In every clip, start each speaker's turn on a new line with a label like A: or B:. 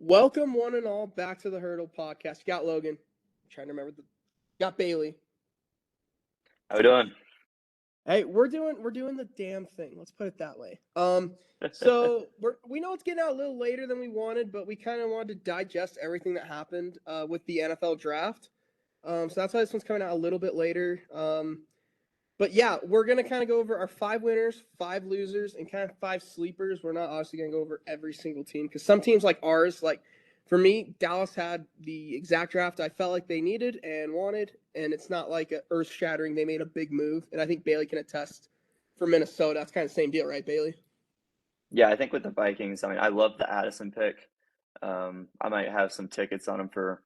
A: Welcome, one and all, back to the Hurdle Podcast. You got Logan. I'm trying to remember got Bailey.
B: How we doing?
A: Hey, we're doing the damn thing. Let's put it that way. So we know it's getting out a little later than we wanted, but we kind of wanted to digest everything that happened with the NFL draft. So that's why this one's coming out a little bit later. But yeah, we're gonna kind of go over our 5 winners, 5 losers, and kind of 5 sleepers. We're not obviously gonna go over every single team because some teams like ours, like for me, Dallas had the exact draft I felt like they needed and wanted, and it's not like earth-shattering. They made a big move, and I think Bailey can attest for Minnesota. That's kind of the same deal, right, Bailey?
B: Yeah, I think with the Vikings, I love the Addison pick. I might have some tickets on him for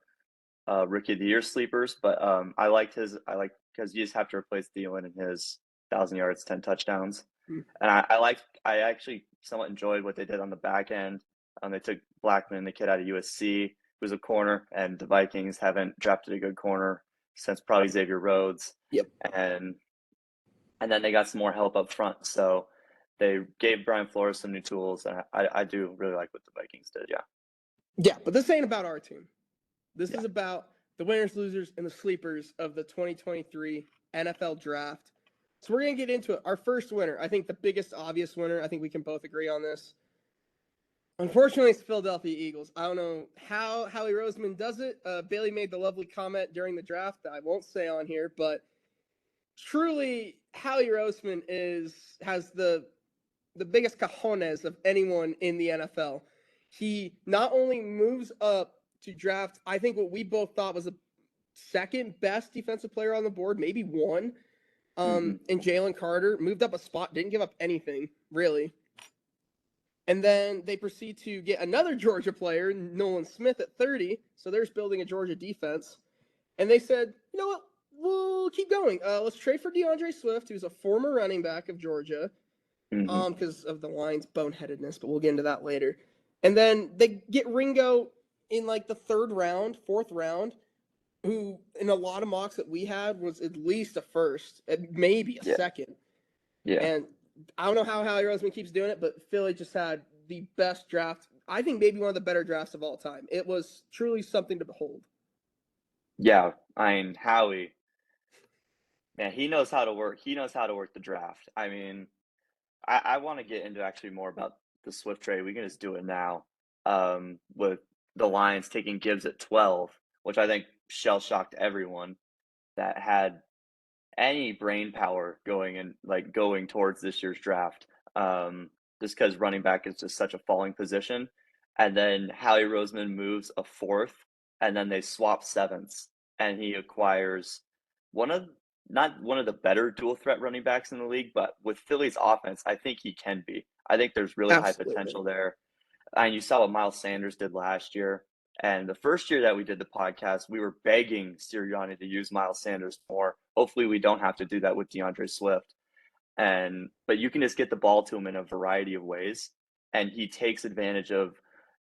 B: Rookie of the Year sleepers, but I like because you just have to replace Thielen in his 1,000 yards, 10 touchdowns, and I actually somewhat enjoyed what they did on the back end. They took Blackman, the kid out of USC, who's a corner, and the Vikings haven't drafted a good corner since probably Xavier Rhodes.
A: Yep.
B: And then they got some more help up front, so they gave Brian Flores some new tools, and I do really like what the Vikings did. Yeah.
A: Yeah, but this ain't about our team. This is about the winners, losers, and the sleepers of the 2023 NFL Draft. So we're going to get into it. Our first winner, I think the biggest obvious winner, I think we can both agree on this. Unfortunately, it's the Philadelphia Eagles. I don't know how Howie Roseman does it. Bailey made the lovely comment during the draft that I won't say on here, but truly, Howie Roseman has the biggest cojones of anyone in the NFL. He not only moves up to draft, I think what we both thought was the second best defensive player on the board, maybe one, and Jalen Carter moved up a spot, didn't give up anything, really. And then they proceed to get another Georgia player, Nolan Smith, at 30. So they're building a Georgia defense. And they said, you know what? We'll keep going. Let's trade for DeAndre Swift, who's a former running back of Georgia, because of the Lions' boneheadedness, but we'll get into that later. And then they get Ringo in like the 3rd round, 4th round, who in a lot of mocks that we had was at least a first, maybe a second.
B: Yeah.
A: And I don't know how Howie Roseman keeps doing it, but Philly just had the best draft. I think maybe one of the better drafts of all time. It was truly something to behold.
B: Yeah, Howie, man, he knows how to work. He knows how to work the draft. I want to get into actually more about the Swift trade. We can just do it now. With the Lions taking Gibbs at 12, which I think shell-shocked everyone that had any brain power going towards this year's draft. Just because running back is just such a falling position. And then Howie Roseman moves a 4th, and then they swap 7ths, and he acquires not one of the better dual threat running backs in the league, but with Philly's offense, I think he can be. I think there's really high potential there. And you saw what Miles Sanders did last year. And the first year that we did the podcast, we were begging Sirianni to use Miles Sanders more. Hopefully we don't have to do that with DeAndre Swift. But you can just get the ball to him in a variety of ways. And he takes advantage of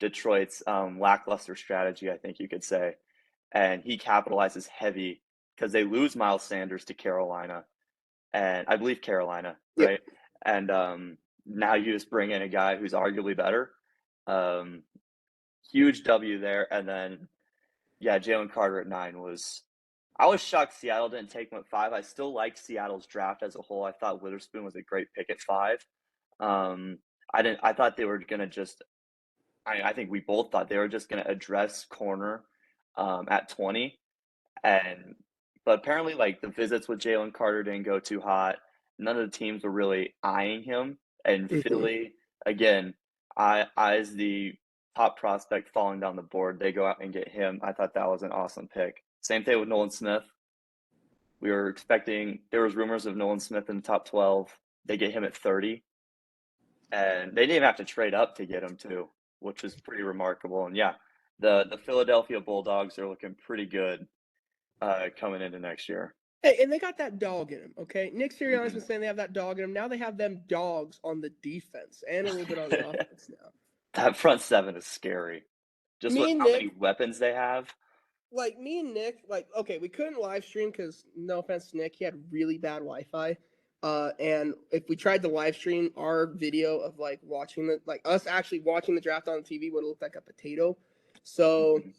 B: Detroit's lackluster strategy, I think you could say. And he capitalizes heavy because they lose Miles Sanders to Carolina. And I believe Carolina, right? And now you just bring in a guy who's arguably better. Huge W there. And then, Jalen Carter at 9 I was shocked Seattle didn't take him at 5. I still liked Seattle's draft as a whole. I thought Witherspoon was a great pick at 5. I thought they were going to just, I think we both thought they were just going to address corner at 20. But apparently, like, the visits with Jalen Carter didn't go too hot. None of the teams were really eyeing him. And Philly, again, as the top prospect falling down the board, they go out and get him. I thought that was an awesome pick. Same thing with Nolan Smith. We were expecting, there was rumors of Nolan Smith in the top 12. They get him at 30. And they didn't even have to trade up to get him too, which is pretty remarkable. And the Philadelphia Bulldogs are looking pretty good coming into next year.
A: Hey, and they got that dog in them, okay? Nick Sirianni's been saying they have that dog in them. Now they have them dogs on the defense and a little bit on the offense now.
B: That front 7 is scary. Just how many weapons they have.
A: Like, me and Nick, okay, we couldn't live stream because, no offense to Nick, he had really bad Wi-Fi. And if we tried to live stream, our video of, watching us actually watching the draft on the TV would have looked like a potato. So
B: Mhm.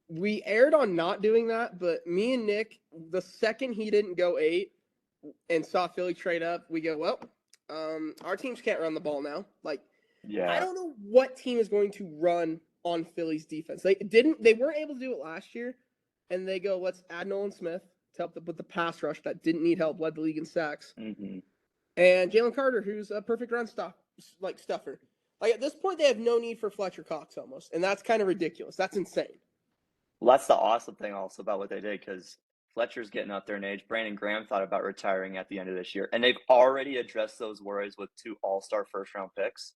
A: we aired on not doing that, but me and Nick, the second he didn't go 8 and saw Philly trade up, we go, well, our teams can't run the ball now. Like, I
B: Yeah.
A: don't know what team is going to run on Philly's defense. They weren't able to do it last year, and they go, let's add Nolan Smith to help with the pass rush that didn't need help, led the league in sacks,
B: hmm
A: and Jalen Carter, who's a perfect run stuffer. Like at this point, they have no need for Fletcher Cox almost, and that's kind of ridiculous. That's insane.
B: Well, that's the awesome thing also about what they did because Fletcher's getting up there in age. Brandon Graham thought about retiring at the end of this year, and they've already addressed those worries with 2 all-star first-round picks.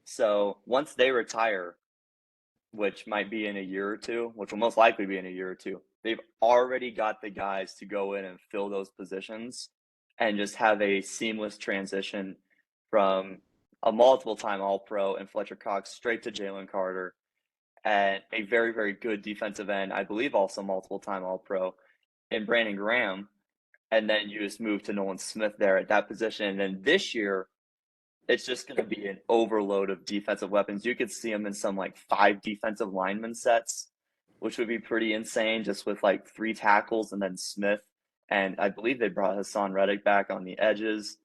B: So once they retire, which might be in a year or two, which will most likely be in a year or two, they've already got the guys to go in and fill those positions and just have a seamless transition from a multiple-time All-Pro and Fletcher Cox straight to Jalen Carter and a very, very good defensive end, I believe also multiple-time All-Pro, in Brandon Graham, and then you just move to Nolan Smith there at that position. And then this year, it's just going to be an overload of defensive weapons. You could see them in some like 5 defensive lineman sets, which would be pretty insane, just with like 3 tackles and then Smith. And I believe they brought Hassan Reddick back on the edges.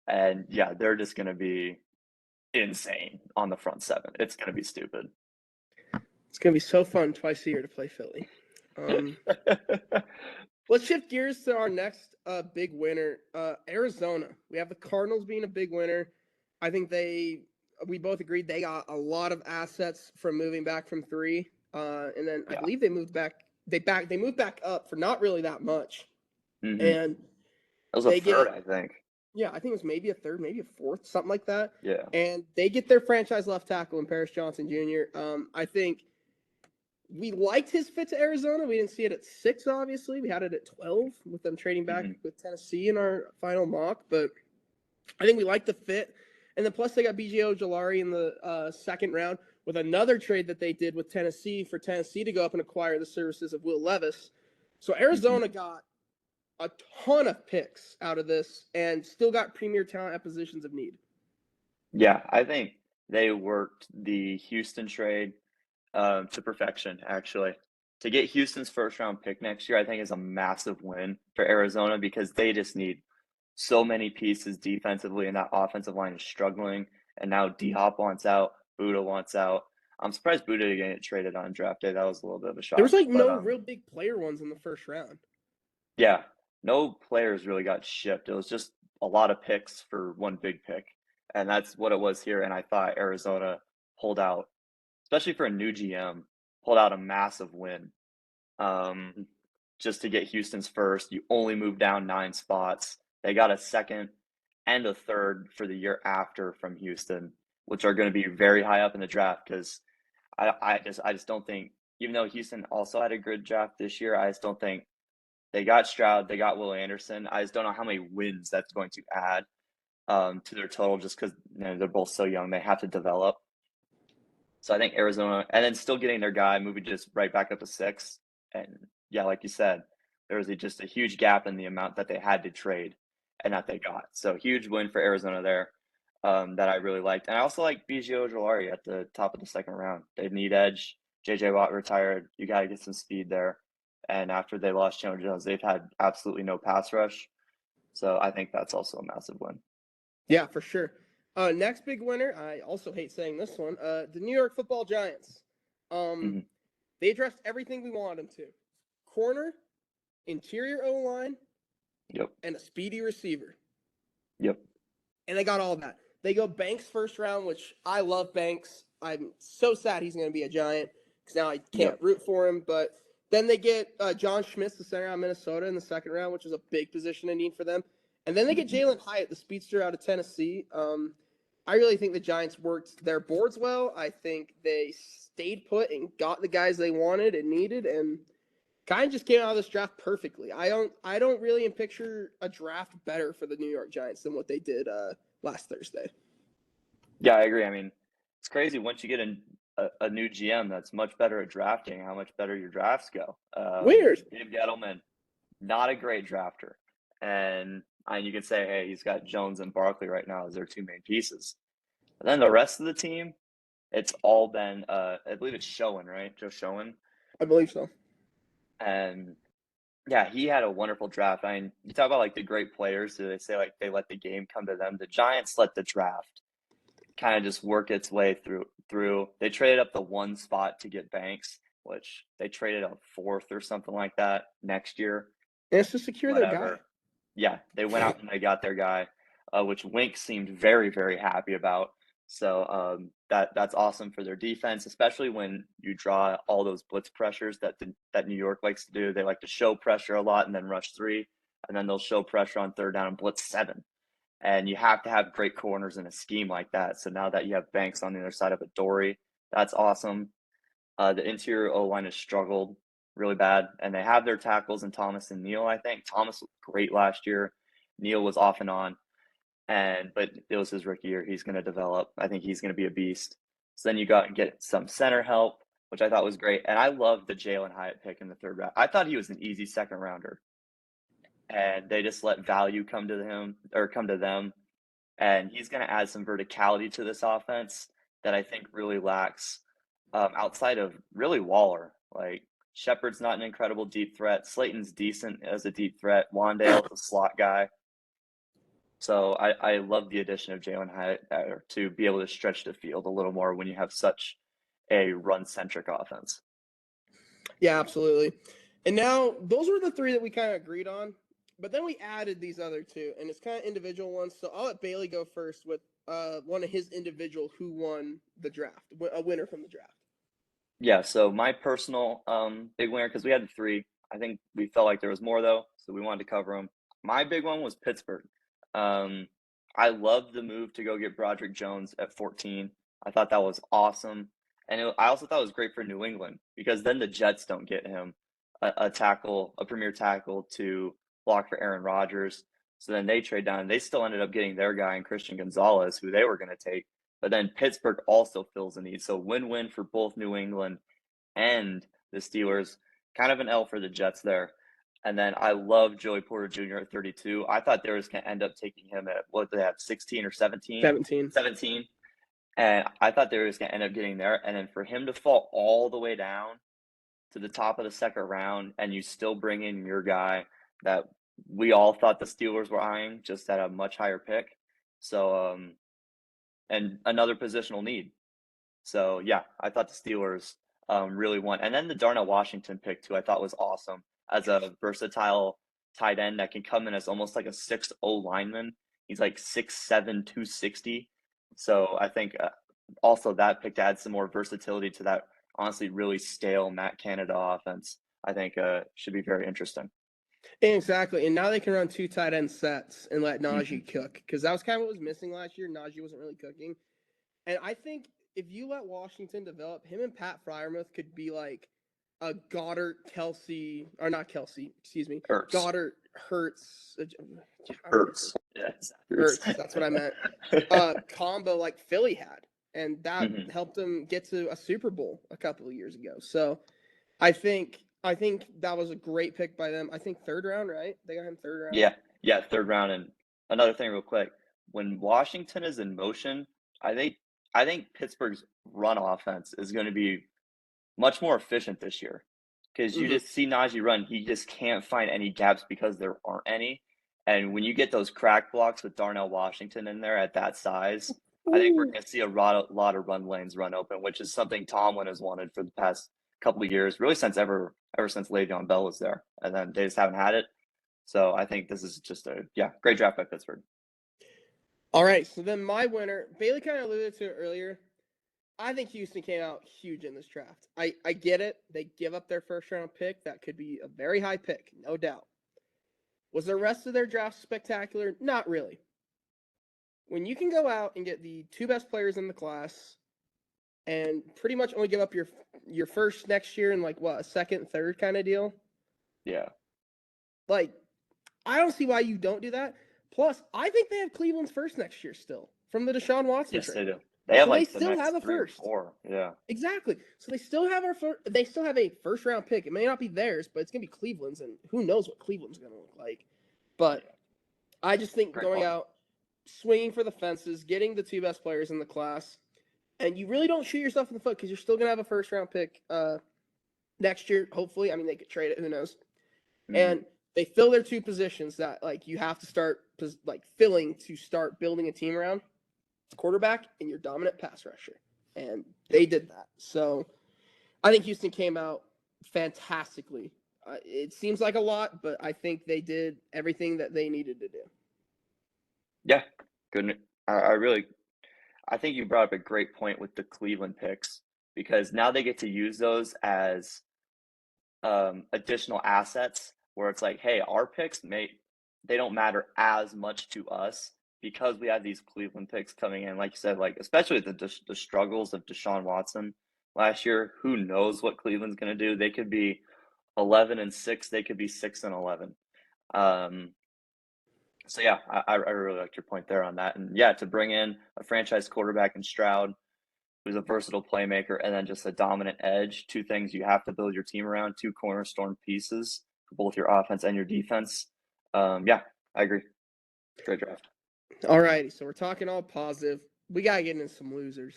B: And yeah, they're just going to be insane on the front 7. It's going to be stupid.
A: It's gonna be so fun twice a year to play Philly. Let's shift gears to our next big winner, Arizona. We have the Cardinals being a big winner. I think we both agreed they got a lot of assets from moving back from 3, and then I
B: Yeah.
A: believe they moved back. They moved back up for not really that much,
B: Mhm.
A: and
B: It was a
A: they
B: third,
A: get
B: I think.
A: yeah, I think it was maybe a third, maybe a fourth, something like that.
B: Yeah.
A: And they get their franchise left tackle in Paris Johnson Jr. I think we liked his fit to Arizona. We didn't see it at 6, obviously. We had it at 12 with them trading back
B: Mhm.
A: with Tennessee in our final mock. But I think we liked the fit. And then plus they got BJ Ojolari in the second round with another trade that they did with Tennessee for Tennessee to go up and acquire the services of Will Levis. So Arizona got a ton of picks out of this and still got premier talent at positions of need.
B: Yeah, I think they worked the Houston trade to perfection, actually. To get Houston's first round pick next year, I think is a massive win for Arizona because they just need so many pieces defensively, and that offensive line is struggling. And now D Hop wants out, Buda wants out. I'm surprised Buda didn't get traded on draft day. That was a little bit of a
A: There was
B: shock.
A: like
B: But
A: no real big player ones in the first round.
B: yeah, no players really got shipped. It was just a lot of picks for one big pick. And that's what it was here. And I thought Arizona pulled out, especially for a new GM, pulled out a massive win. Um, just to get Houston's first, you only move down 9 spots. They got a second and a third for the year after from Houston, which are going to be very high up in the draft because I just don't think, even though Houston also had a good draft this year, I just don't think they got Stroud, they got Will Anderson. I just don't know how many wins that's going to add to their total just because they're both so young. They have to develop. So I think Arizona, and then still getting their guy, moving just right back up to 6. And yeah, like you said, there was just a huge gap in the amount that they had to trade and that they got. So huge win for Arizona there that I really liked. And I also like BJ Ojolari at the top of the second round. They need edge. JJ Watt retired. You got to get some speed there. And after they lost Chandler Jones, they've had absolutely no pass rush. So I think that's also a massive win.
A: Yeah, for sure. Next big winner, I also hate saying this one, the New York Football Giants.
B: Mhm.
A: They addressed everything we wanted them to. Corner, interior O-line,
B: Yep.
A: and a speedy receiver.
B: Yep.
A: And they got all of that. They go Banks first round, which I love Banks. I'm so sad he's going to be a Giant because now I can't
B: Yep.
A: root for him. But then they get John Schmitz, the center out of Minnesota, in the second round, which is a big position in need for them. And then they get Jalen Hyatt, the speedster out of Tennessee. I really think the Giants worked their boards well. I think they stayed put and got the guys they wanted and needed, and kind of just came out of this draft perfectly. I don't really picture a draft better for the New York Giants than what they did last Thursday.
B: Yeah, I agree. I mean, it's crazy once you get a new GM that's much better at drafting, how much better your drafts go.
A: Weird.
B: Dave Gettleman, not a great drafter. And you could say, hey, he's got Jones and Barkley right now as their 2 main pieces. But then the rest of the team, it's all been I believe it's Schoen, right? Joe Schoen.
A: I believe so.
B: And yeah, he had a wonderful draft. I mean, you talk about like the great players, so they say like they let the game come to them. The Giants let the draft kind of just work its way through. They traded up the one spot to get Banks, which they traded a fourth or something like that next year.
A: And it's to secure their guy.
B: Whatever. Yeah, they went out and they got their guy, which Wink seemed very, very happy about. So that's awesome for their defense, especially when you draw all those blitz pressures that New York likes to do. They like to show pressure a lot and then rush 3, and then they'll show pressure on 3rd down and blitz 7. And you have to have great corners in a scheme like that. So now that you have Banks on the other side of Adoree, that's awesome. The interior O-line has struggled really bad, and they have their tackles in Thomas and Neal, I think. Thomas was great last year. Neal was off and on, but it was his rookie year. He's going to develop. I think he's going to be a beast. So then you got and get some center help, which I thought was great. And I love the Jalen Hyatt pick in the 3rd round. I thought he was an easy 2nd rounder. And they just let value come to them. And he's going to add some verticality to this offense that I think really lacks outside of really Waller. Like Shepard's not an incredible deep threat. Slayton's decent as a deep threat. Wandale's a slot guy. So I love the addition of Jalen Hyatt to be able to stretch the field a little more when you have such a run-centric offense.
A: Yeah, absolutely. And now those were the 3 that we kind of agreed on. But then we added these other 2, and it's kind of individual ones. So I'll let Bailey go first with one of his individual who won the draft, a winner from the draft.
B: Yeah, so my personal big winner, because we had the 3. I think we felt like there was more, though, so we wanted to cover them. My big one was Pittsburgh. I loved the move to go get Broderick Jones at 14. I thought that was awesome. And I also thought it was great for New England, because then the Jets don't get him a premier tackle to block for Aaron Rodgers. So then they trade down, and they still ended up getting their guy in Christian Gonzalez, who they were going to take. But then Pittsburgh also fills a need. So win-win for both New England and the Steelers. Kind of an L for the Jets there. And then I love Joey Porter Jr. at 32. I thought they were going to end up taking him at, what did they have, 16 or 17? 17. And I thought they were going to end up getting there. And then for him to fall all the way down to the top of the 2nd round, and you still bring in your guy that we all thought the Steelers were eyeing, just at a much higher pick. So, and another positional need. So, yeah, I thought the Steelers really won. And then the Darnell Washington pick, too, I thought was awesome as a versatile tight end that can come in as almost like a 6'0 lineman. He's like 6'7", 260. So I think also that pick to add some more versatility to that honestly really stale Matt Canada offense, I think should be very interesting.
A: Exactly. And now they can run 2 tight end sets and let Najee cook, because that was kind of what was missing last year. Najee wasn't really cooking. And I think if you let Washington develop, him and Pat Freiermuth could be like a Goddard, Kelsey, or not Kelsey, excuse me.
B: Hurts.
A: Goddard, Hurts.
B: Hurts. Yeah,
A: Hurts, that's what I meant. Combo like Philly had. And that helped them get to a Super Bowl a couple of years ago. So I think that was a great pick by them. I think 3rd round, right? They got him 3rd round.
B: Yeah, 3rd round. And another thing real quick, when Washington is in motion, I think Pittsburgh's run offense is going to be much more efficient this year, because you just see Najee run. He just can't find any gaps because there aren't any. And when you get those crack blocks with Darnell Washington in there at that size, I think we're going to see a lot of run lanes run open, which is something Tomlin has wanted for the past couple of years, really since ever since Le'Veon Bell was there, and then they just haven't had it. So I think this is just a great draft by Pittsburgh.
A: All right, so then my winner, Bailey kind of alluded to it earlier. I think Houston came out huge in this draft. I get it. They give up their 1st round pick. That could be a very high pick, no doubt. Was the rest of their draft spectacular? Not really. When you can go out and get the 2 best players in the class and pretty much only give up your first next year and like what, a 2nd, 3rd kind of deal?
B: Yeah.
A: Like, I don't see why you don't do that. Plus, I think they have Cleveland's 1st next year still from the Deshaun Watson
B: Yes,
A: trade.
B: they do. They have
A: they still have a 1st.
B: 4. Yeah.
A: Exactly. So they still have a 1st round pick. It may not be theirs, but it's gonna be Cleveland's, and who knows what Cleveland's gonna look like. But I just think going out, swinging for the fences, getting the 2 best players in the class, And you really don't shoot yourself in the foot because you're still going to have a first-round pick next year, hopefully. I mean, they could trade it. Who knows? And they fill their two positions that, like, you have to start, like, filling to start building a team around. Quarterback and your dominant pass rusher. And they did that. So I think Houston came out fantastically. It seems like a lot, but I think they did everything that they needed to do.
B: Yeah, good. I think you brought up a great point with the Cleveland picks because now they get to use those as additional assets where it's like, hey, our picks they don't matter as much to us because we have these Cleveland picks coming in. Like you said, like especially the struggles of Deshaun Watson last year. Who knows what Cleveland's going to do? They could be 11-6. They could be 6-11. So yeah, I really liked your point there on that. And yeah, to bring in a franchise quarterback in Stroud, who's a versatile playmaker, and then just a dominant edge, two things you have to build your team around, two cornerstone pieces for both your offense and your defense. Yeah, I agree. Great draft.
A: All righty, so we're talking all positive. We got to get into some losers.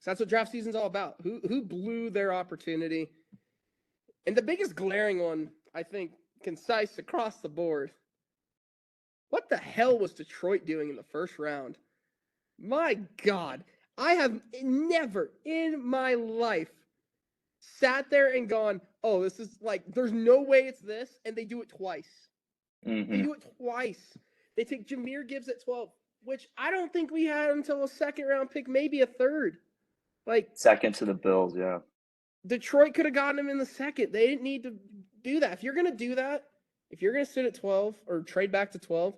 A: So that's what draft season's all about. Who blew their opportunity? And the biggest glaring one, I think, concise across the board. What the hell was Detroit doing in the first round? My God, I have never in my life sat there and gone, oh, this is like, there's no way it's this, and they do it twice. They do it twice. They take Jahmyr Gibbs at 12, which I don't think we had until a second-round pick, maybe a third. Like
B: second to the Bills, yeah.
A: Detroit could have gotten him in the second. They didn't need to do that. If you're going to do that, if you're going to sit at 12 or trade back to 12,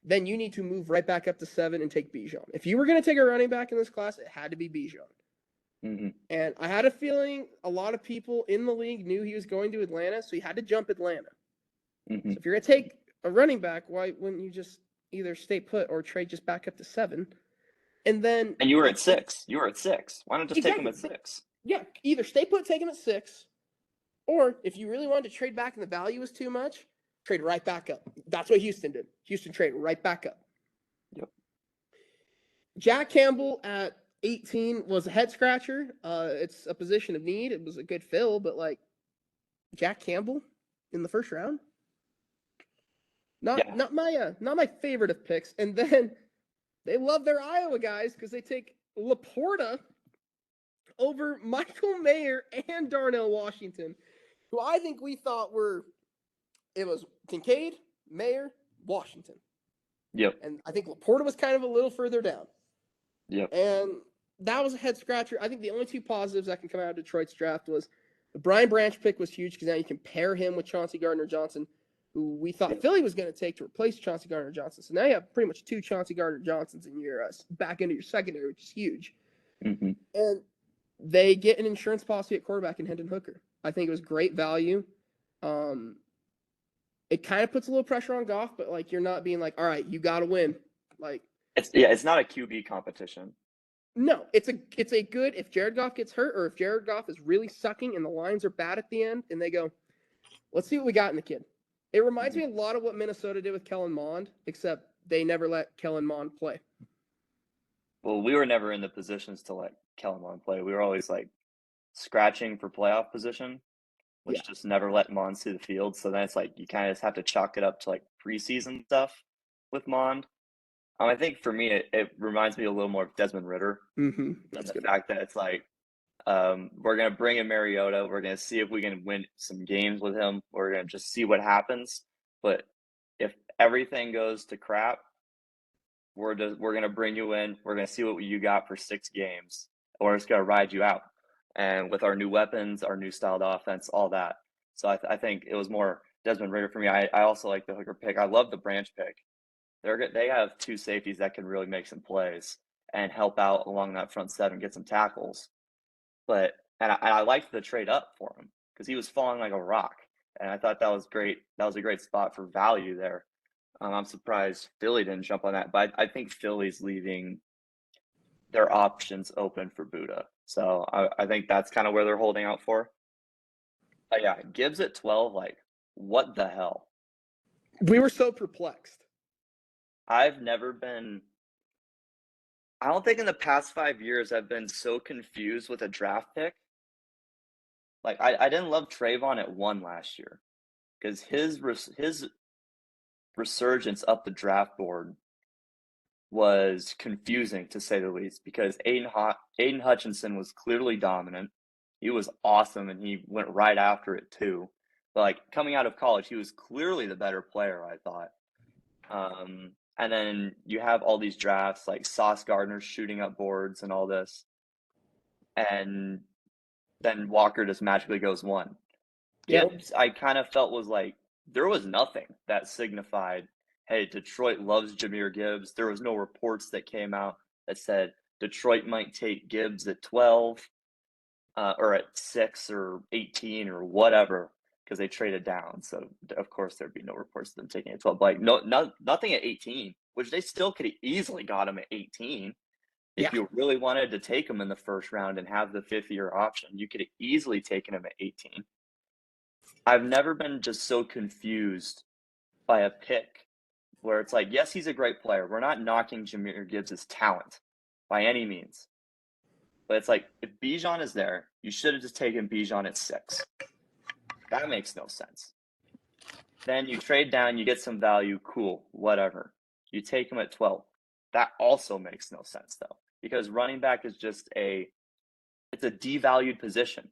A: then you need to move right back up to 7 and take Bijan. If you were going to take a running back in this class, it had to be Bijan. And I had a feeling a lot of people in the league knew he was going to Atlanta, so he had to jump Atlanta. So if you're going to take a running back, why wouldn't you just either stay put or trade just back up to 7? And
B: you were at 6. You were at 6. Why not just take him at 6?
A: Yeah, either stay put, take him at 6, or if you really wanted to trade back and the value was too much, trade right back up. That's what Houston did. Houston traded right back up.
B: Yep.
A: Jack Campbell at 18 was a head scratcher. It's a position of need. It was a good fill, but like Jack Campbell in the first round, not my favorite of picks. And then they love their Iowa guys because they take Laporta over Michael Mayer and Darnell Washington, who I think we thought it was Kincaid, Mayer, Washington.
B: Yep.
A: And I think Laporta was kind of a little further down.
B: Yep.
A: And that was a head scratcher. I think the only two positives that can come out of Detroit's draft was the Brian Branch pick was huge because now you can pair him with Chauncey Gardner-Johnson, who we thought Philly was going to take to replace Chauncey Gardner-Johnson. So now you have pretty much two Chauncey Gardner-Johnsons in your back into your secondary, which is huge. And they get an insurance policy at quarterback in Hendon Hooker. I think it was great value. It kind of puts a little pressure on Goff, but like you're not being like, all right, you got to win. Like
B: it's not a QB competition.
A: No, it's a good if Jared Goff gets hurt or if Jared Goff is really sucking and the lines are bad at the end and they go, let's see what we got in the kid. It reminds me a lot of what Minnesota did with Kellen Mond, except they never let Kellen Mond play.
B: Well, we were never in the positions to let Kellen Mond play. We were always like scratching for playoff position, which just never let Mond see the field. So then it's like you kind of just have to chalk it up to like preseason stuff with Mond. I think for me, it reminds me a little more of Desmond Ritter.
A: That's
B: the fact that it's like we're going to bring in Mariota. We're going to see if we can win some games with him. We're going to just see what happens. But if everything goes to crap, we're going to bring you in. We're going to see what you got for 6 games. We're just going to ride you out. And with our new weapons, our new styled offense, all that. So I think it was more Desmond Ritter for me. I also like the Hooker pick. I love the Branch pick. They have 2 safeties that can really make some plays and help out along that front 7, get some tackles. But I liked the trade up for him because he was falling like a rock, and I thought that was great. That was a great spot for value there. I'm surprised Philly didn't jump on that, but I think Philly's leaving their options open for Buddha. So I think that's kind of where they're holding out for. But yeah, Gibbs at 12, like what the hell?
A: We were so perplexed.
B: I've never been I don't think in the past 5 years I've been so confused with a draft pick. Like, I didn't love Trayvon at 1 last year because his resurgence up the draft board was confusing, to say the least, because Aiden Hutchinson was clearly dominant. He was awesome, and he went right after it too. But, like, coming out of college, he was clearly the better player, I thought. And then you have all these drafts, like Sauce Gardner shooting up boards and all this, and then Walker just magically goes 1.
A: Yeah.
B: Gibbs, I kind of felt was like there was nothing that signified, hey, Detroit loves Jahmyr Gibbs. There was no reports that came out that said Detroit might take Gibbs at 12 or at 6 or 18 or whatever because they traded down. So, of course, there'd be no reports of them taking at 12. But like, nothing at 18, which they still could have easily got him at 18. If you really wanted to take him in the first round and have the 5th-year option, you could have easily taken him at 18. I've never been just so confused by a pick where it's like, yes, he's a great player. We're not knocking Jahmyr Gibbs' talent by any means. But it's like, if Bijan is there, you should have just taken Bijan at 6. That makes no sense. Then you trade down, you get some value, cool, whatever. You take him at 12. That also makes no sense, though, because running back is just it's a devalued position.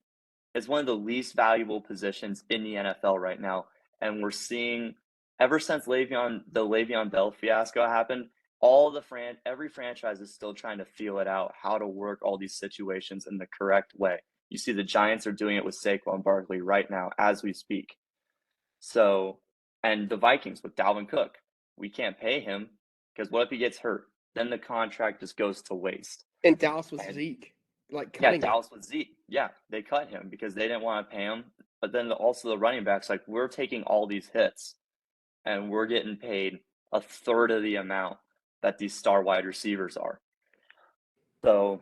B: It's one of the least valuable positions in the NFL right now. And we're seeing, ever since the Le'Veon Bell fiasco happened, every franchise is still trying to feel it out, how to work all these situations in the correct way. You see the Giants are doing it with Saquon Barkley right now as we speak. So, and the Vikings with Dalvin Cook, we can't pay him because what if he gets hurt? Then the contract just goes to waste.
A: And Dallas was Zeke.
B: Dallas with Zeke. Yeah, they cut him because they didn't want to pay him. But then also the running backs, like, we're taking all these hits and we're getting paid a third of the amount that these star wide receivers are. So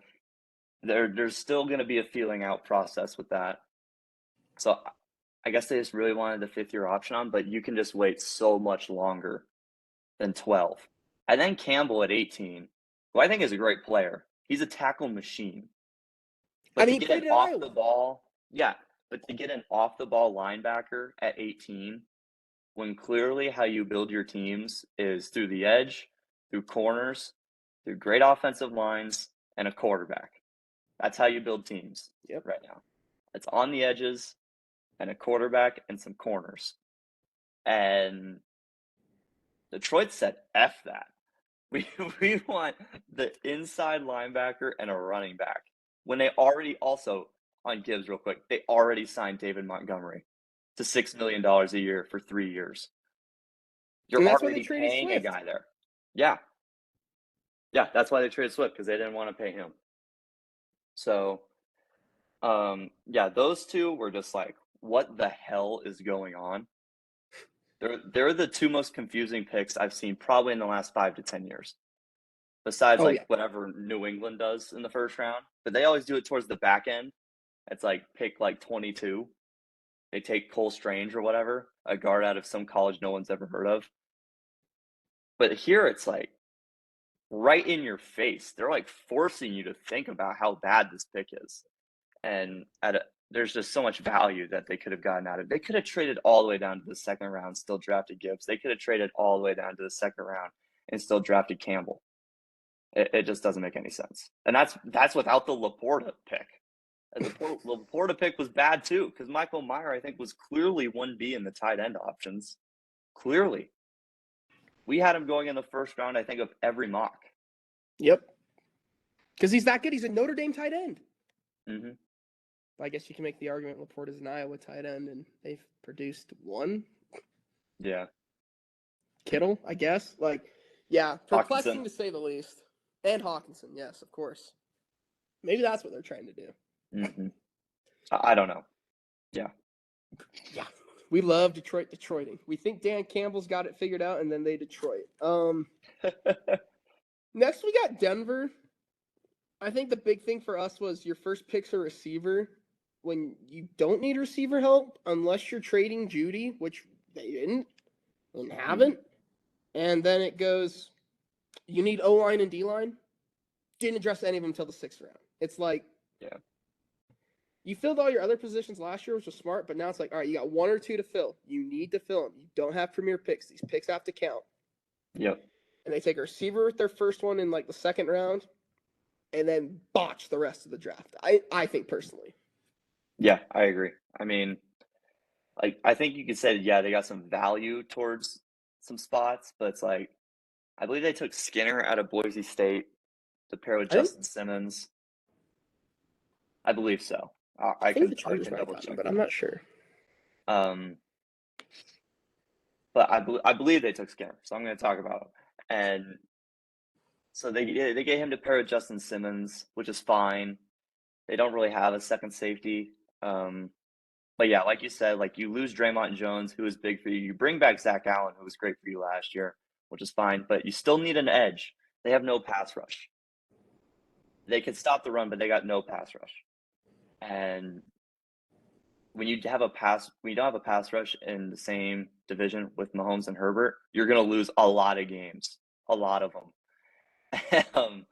B: there's still going to be a feeling out process with that. So I guess they just really wanted the 5th-year option on, but you can just wait so much longer than 12. And then Campbell at 18, who I think is a great player. He's a tackle machine. But to get an off the ball linebacker at 18, when clearly how you build your teams is through the edge, through corners, through great offensive lines, and a quarterback. That's how you build teams right now. It's on the edges and a quarterback and some corners. And Detroit said, F that. We want the inside linebacker and a running back. When they already also, on Gibbs real quick, they already signed David Montgomery to $6 million a year for 3 years. You're already paying a guy there. Yeah. Yeah, that's why they traded Swift, because they didn't want to pay him. So, yeah, those two were just like, what the hell is going on? They're the 2 most confusing picks I've seen probably in the last 5 to 10 years. Besides, whatever New England does in the first round. But they always do it towards the back end. It's like pick 22. They take Cole Strange or whatever, a guard out of some college no one's ever heard of. But here it's like right in your face. They're like forcing you to think about how bad this pick is. And there's just so much value that they could have gotten out of it. They could have traded all the way down to the 2nd round, still drafted Gibbs. They could have traded all the way down to the 2nd round and still drafted Campbell. It just doesn't make any sense. And that's without the Laporta pick. And the Laporta pick was bad too, because Michael Mayer, I think, was clearly 1B in the tight end options. Clearly. We had him going in the 1st round, I think, of every mock.
A: Yep. Because he's that good. He's a Notre Dame tight end.
B: Mm-hmm.
A: I guess you can make the argument Laporta's an Iowa tight end, and they've produced 1.
B: Yeah.
A: Kittle, I guess. Perplexing to say the least. And Hawkinson, yes, of course. Maybe that's what they're trying to do.
B: Mm-hmm. I don't know. Yeah.
A: Yeah. We love Detroiting. We think Dan Campbell's got it figured out, and then they Detroit. Next, we got Denver. I think the big thing for us was your first pick's a receiver when you don't need receiver help unless you're trading Judy, which they didn't and haven't. And then it goes, you need O-line and D-line. didn't address any of them until the 6th round. It's like,
B: Yeah.
A: you filled all your other positions last year, which was smart, but now it's like, all right, you got 1 or 2 to fill. You need to fill them. You don't have premier picks. These picks have to count.
B: Yep.
A: And they take a receiver with their first one in like the 2nd round, and then botch the rest of the draft. I think personally.
B: Yeah, I agree. I mean, like I think you could say, yeah, they got some value towards some spots, but it's like I believe they took Skinner out of Boise State to pair with
A: I think,
B: Justin Simmons. I believe so.
A: I think the
B: I
A: Chargers
B: can
A: might have
B: double
A: gotten him,
B: check
A: but
B: that.
A: I'm not sure.
B: But I believe they took Skinner, so I'm going to talk about him. And so they get him to pair with Justin Simmons, which is fine. They don't really have a second safety. But yeah, like you said, like you lose Draymond Jones, who was big for you. You bring back Zach Allen, who was great for you last year, which is fine. But you still need an edge. They have no pass rush. They can stop the run, but they got no pass rush. And when you don't have a pass rush in the same division with Mahomes and Herbert, you're going to lose a lot of games, a lot of them.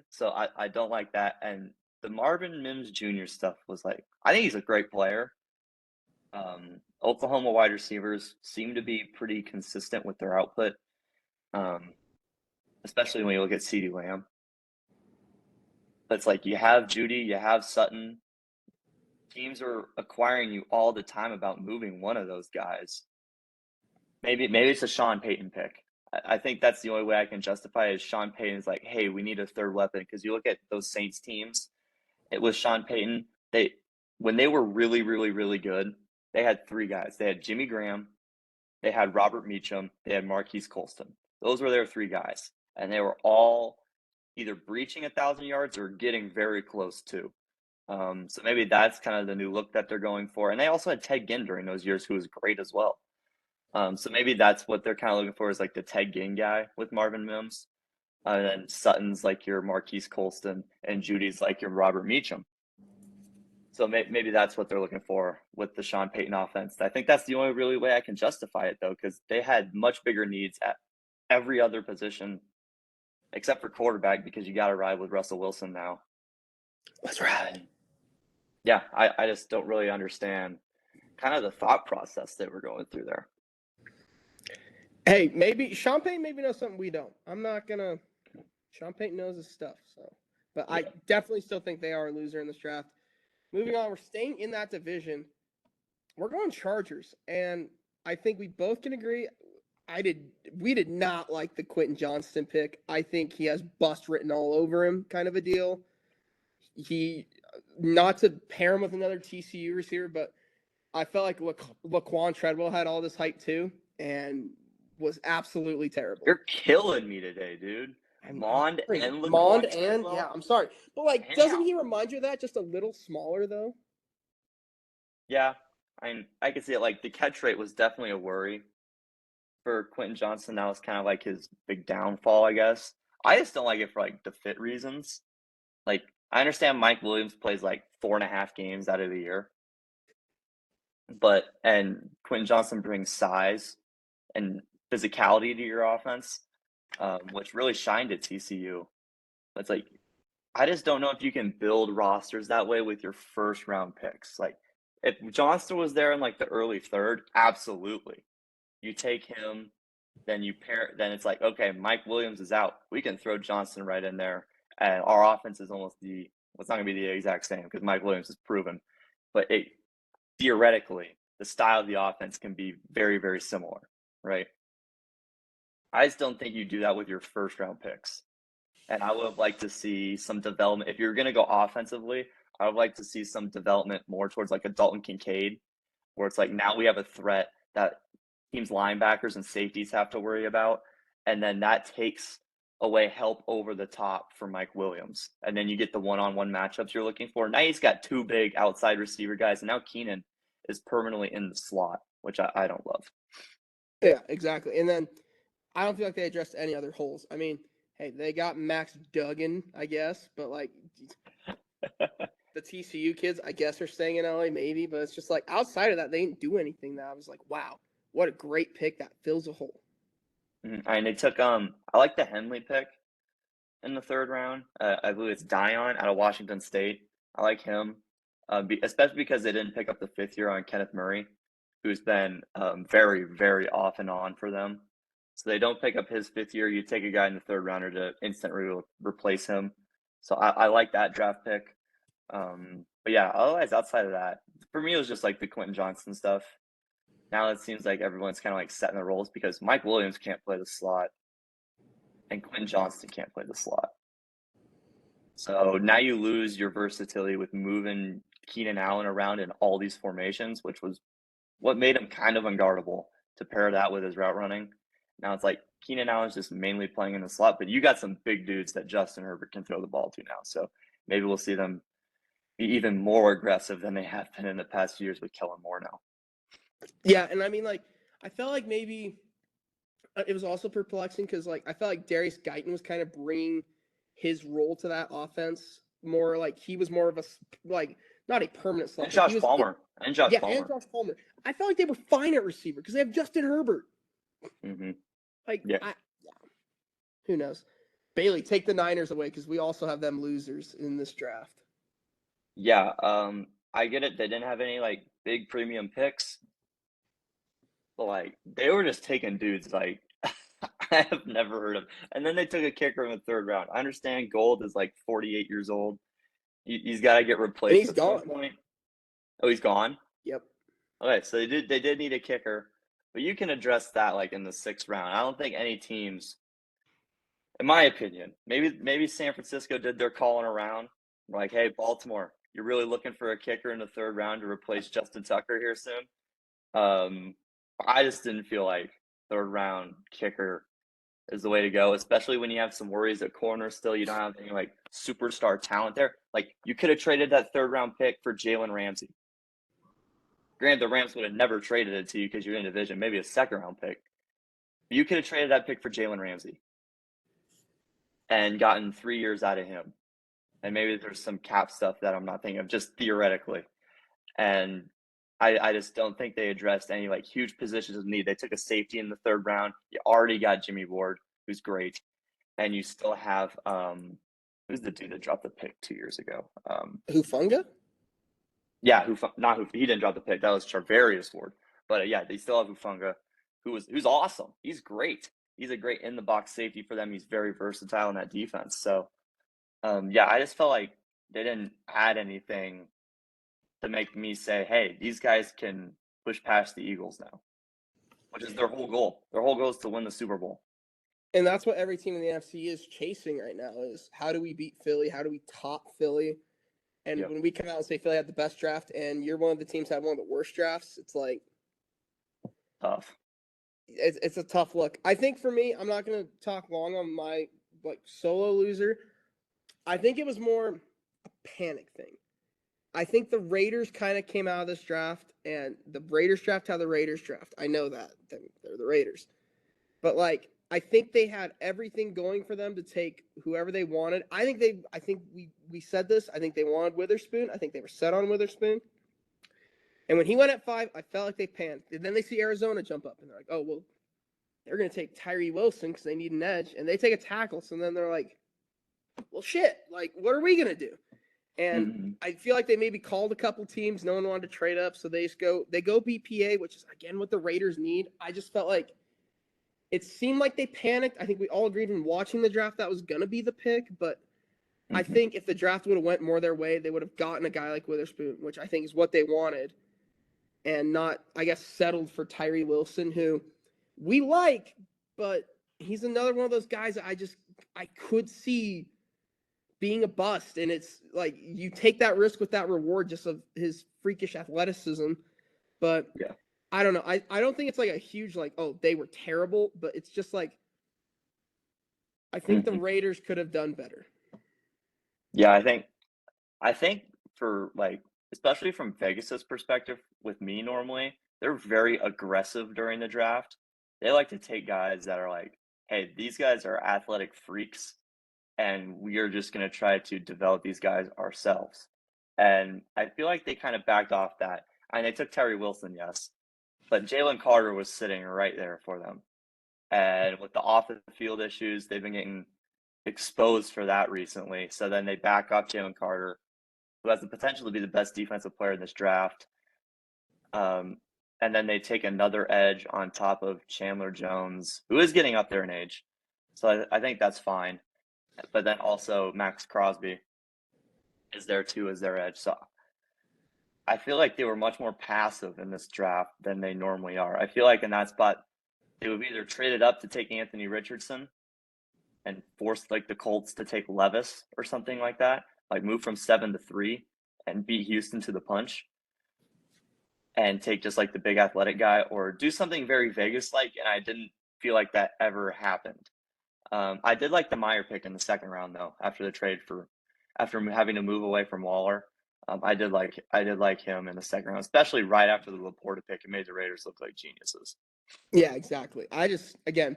B: So I don't like that. And the Marvin Mims Jr. stuff was like, I think he's a great player. Oklahoma wide receivers seem to be pretty consistent with their output, especially when you look at CeeDee Lamb. But it's like you have Judy, you have Sutton. Teams are acquiring you all the time about moving one of those guys. Maybe it's a Sean Payton pick. I think that's the only way I can justify it is Sean Payton's like, hey, we need a third weapon. Because you look at those Saints teams, it was Sean Payton. When they were really, really, really good, they had 3 guys. They had Jimmy Graham, they had Robert Meacham, they had Marquise Colston. Those were their 3 guys. And they were all either breaching 1,000 yards or getting very close to. So maybe that's kind of the new look that they're going for. And they also had Ted Ginn during those years, who was great as well. So maybe that's what they're kind of looking for is like the Ted Ginn guy with Marvin Mims. And then Sutton's like your Marquise Colston and Judy's like your Robert Meacham. So maybe that's what they're looking for with the Sean Payton offense. I think that's the only really way I can justify it, though, because they had much bigger needs at every other position except for quarterback because you got to ride with Russell Wilson now.
A: Let's ride.
B: Yeah, I just don't really understand kind of the thought process that we're going through there.
A: Hey, maybe Sean Payton maybe knows something we don't. I'm not going to – Sean Payton knows his stuff. But yeah. I definitely still think they are a loser in this draft. Moving on, we're staying in that division. We're going Chargers, and I think we both can agree we did not like the Quentin Johnston pick. I think he has bust written all over him kind of a deal. Not to pair him with another TCU receiver, but I felt like Laquan Treadwell had all this hype too and was absolutely terrible.
B: You're killing me today, dude. Mond and Laquan
A: Mond and
B: Treadwell?
A: yeah, I'm sorry. But like,
B: Damn.
A: doesn't he remind you of that? Just a little smaller though?
B: Yeah. I can see it. Like the catch rate was definitely a worry for Quentin Johnston. That was kind of like his big downfall, I guess. I just don't like it for like the fit reasons. Like I understand Mike Williams plays like 4.5 games out of the year, and Quentin Johnston brings size and physicality to your offense, which really shined at TCU. It's like I just don't know if you can build rosters that way with your first round picks. Like if Johnston was there in like the early 3rd, absolutely. You take him, then it's like, okay, Mike Williams is out. We can throw Johnston right in there. And our offense is almost it's not gonna be the exact same because Mike Williams is proven. But theoretically, the style of the offense can be very, very similar, right? I just don't think you do that with your first round picks. And I would like to see some development. If you're going to go offensively, I would like to see some development more towards like a Dalton Kincaid, where it's like now we have a threat that teams' linebackers and safeties have to worry about. And then that takes away help over the top for Mike Williams. And then you get the one-on-one matchups you're looking for. Now he's got 2 big outside receiver guys. And now Keenan is permanently in the slot, which I don't love.
A: Yeah, exactly. And then I don't feel like they addressed any other holes. I mean, hey, they got Max Duggan, I guess, but like the TCU kids, I guess, are staying in LA, maybe, but it's just like outside of that, they didn't do anything that I was like, wow, what a great pick that fills a hole.
B: And they took I like the Henley pick. in the third round. I believe it's Dion out of Washington State. I like him, especially because they didn't pick up the 5th year on Kenneth Murray, who's been very, very off and on for them. So they don't pick up his 5th year. You take a guy in the third rounder to instantly replace him. So I like that draft pick. But yeah, otherwise outside of that, for me it was just like the Quentin Johnson stuff. Now it seems like everyone's kind of like setting the roles because Mike Williams can't play the slot and Quentin Johnston can't play the slot. So now you lose your versatility with moving Keenan Allen around in all these formations, which was what made him kind of unguardable to pair that with his route running. Now it's like Keenan Allen's just mainly playing in the slot, but you got some big dudes that Justin Herbert can throw the ball to now. So maybe we'll see them be even more aggressive than they have been in the past years with Kellen Moore now.
A: Yeah, and I mean, like, I felt like maybe it was also perplexing because, like, I felt like Darius Guyton was kind of bringing his role to that offense more. Like, he was more of a, like, not a permanent slot.
B: And Josh
A: he was,
B: Palmer. And Josh Palmer.
A: And Josh Palmer. I felt like they were fine at receiver because they have Justin Herbert.
B: Mm-hmm.
A: Like,
B: yeah.
A: Who knows? Bailey, take the Niners away because we also have them losers in this draft.
B: Yeah, I get it. They didn't have any, like, big premium picks. But, like, they were just taking dudes, like, I have never heard of. And then they took a kicker in the third round. I understand Gold is, like, 48 years old. He's got to get replaced.
A: And he's gone.
B: Some point. Oh, he's gone?
A: Yep.
B: Okay, so they did need a kicker. But you can address that, like, in the 6th round. I don't think any teams, in my opinion, maybe San Francisco did their calling around. Like, hey, Baltimore, you're really looking for a kicker in the 3rd round to replace Justin Tucker here soon. I just didn't feel like 3rd round kicker is the way to go, especially when you have some worries at corner still. You don't have any like superstar talent there. Like you could have traded that 3rd round pick for Jalen Ramsey. Granted, the Rams would have never traded it to you because you're in division, maybe a 2nd round pick. But you could have traded that pick for Jalen Ramsey and gotten 3 years out of him. And maybe there's some cap stuff that I'm not thinking of, just theoretically. And I just don't think they addressed any like huge positions of need. They took a safety in the 3rd round. You already got Jimmy Ward, who's great, and you still have who's the dude that dropped the pick 2 years ago?
A: Hufanga?
B: Yeah, he didn't drop the pick. That was Charvarius Ward. But yeah, they still have Hufanga, who's awesome. He's great. He's a great in the box safety for them. He's very versatile in that defense. So yeah, I just felt like they didn't add anything to make me say, hey, these guys can push past the Eagles now, which is their whole goal. Their whole goal is to win the Super Bowl.
A: And that's what every team in the NFC is chasing right now is how do we beat Philly? How do we top Philly? And when we come out and say Philly had the best draft and you're one of the teams that had one of the worst drafts, it's like
B: tough.
A: It's a tough look. I think for me, I'm not going to talk long on my like solo loser. I think it was more a panic thing. I think the Raiders kind of came out of this draft, and the Raiders draft how the Raiders draft. I know that they're the Raiders, but like I think they had everything going for them to take whoever they wanted. I think we said this. I think they wanted Witherspoon. I think they were set on Witherspoon. And when he went at 5, I felt like they panicked. And then they see Arizona jump up, and they're like, oh well, they're going to take Tyree Wilson because they need an edge, and they take a tackle. So then they're like, well, shit, like what are we going to do? And I feel like they maybe called a couple teams. No one wanted to trade up, so they go BPA, which is again what the Raiders need. I just felt like it seemed like they panicked. I think we all agreed when watching the draft that was gonna be the pick, but I think if the draft would have went more their way, they would have gotten a guy like Witherspoon, which I think is what they wanted, and not, I guess, settled for Tyree Wilson, who we like, but he's another one of those guys that I could see being a bust, and it's like you take that risk with that reward just of his freakish athleticism. But
B: yeah,
A: I don't know. I don't think it's like a huge like, oh, they were terrible, but it's just like I think the Raiders could have done better.
B: Yeah, I think for like, especially from Vegas's perspective with me normally, they're very aggressive during the draft. They like to take guys that are like, hey, these guys are athletic freaks and we are just going to try to develop these guys ourselves. And I feel like they kind of backed off that. And they took Tyree Wilson, yes, but Jalen Carter was sitting right there for them. And with the off the field issues, they've been getting exposed for that recently. So then they back up Jalen Carter, who has the potential to be the best defensive player in this draft. And then they take another edge on top of Chandler Jones, who is getting up there in age. So I think that's fine. But then also Max Crosby is there too as their edge. So I feel like they were much more passive in this draft than they normally are. I feel like in that spot, they would either trade it up to take Anthony Richardson and force like the Colts to take Levis or something like that, like move from 7 to 3 and beat Houston to the punch and take just like the big athletic guy, or do something very Vegas like. And I didn't feel like that ever happened. I did like the Meyer pick in the second round though, after having to move away from Waller. I did like him in the second round, especially right after the Laporta pick. It made the Raiders look like geniuses.
A: Yeah, exactly. I just, again,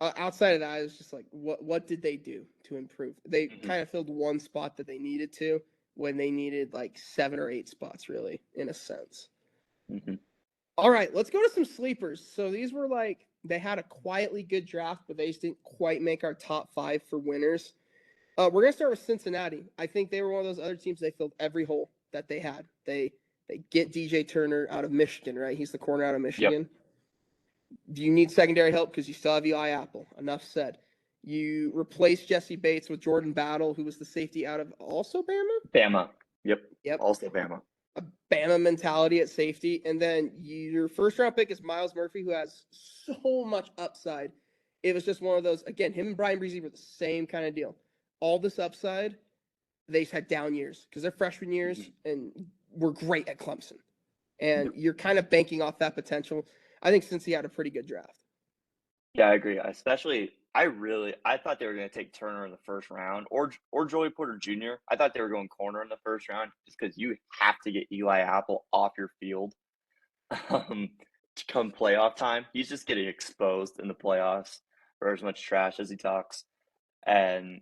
A: outside of that, I was just like, what did they do to improve? They kind of filled one spot that they needed to when they needed like 7 or 8 spots, really, in a sense.
B: Mm-hmm.
A: All right, let's go to some sleepers. So these were like, they had a quietly good draft, but they just didn't quite make our top 5 for winners. We're going to start with Cincinnati. I think they were one of those other teams, they filled every hole that they had. They get DJ Turner out of Michigan, right? He's the corner out of Michigan. Yep. Do you need secondary help? Because you still have Eli Apple. Enough said. You replace Jesse Bates with Jordan Battle, who was the safety out of also Bama?
B: Bama. Yep. Also Bama.
A: A Bama mentality at safety. And then your first-round pick is Myles Murphy, who has so much upside. It was just one of those, again, him and Brian Breezy were the same kind of deal. All this upside, they just had down years because they're freshman years and were great at Clemson. And you're kind of banking off that potential. I think Cincy had a pretty good draft.
B: Yeah, I agree. Especially, I thought they were going to take Turner in the first round or Joey Porter Jr. I thought they were going corner in the first round just because you have to get Eli Apple off your field to come playoff time. He's just getting exposed in the playoffs for as much trash as he talks. And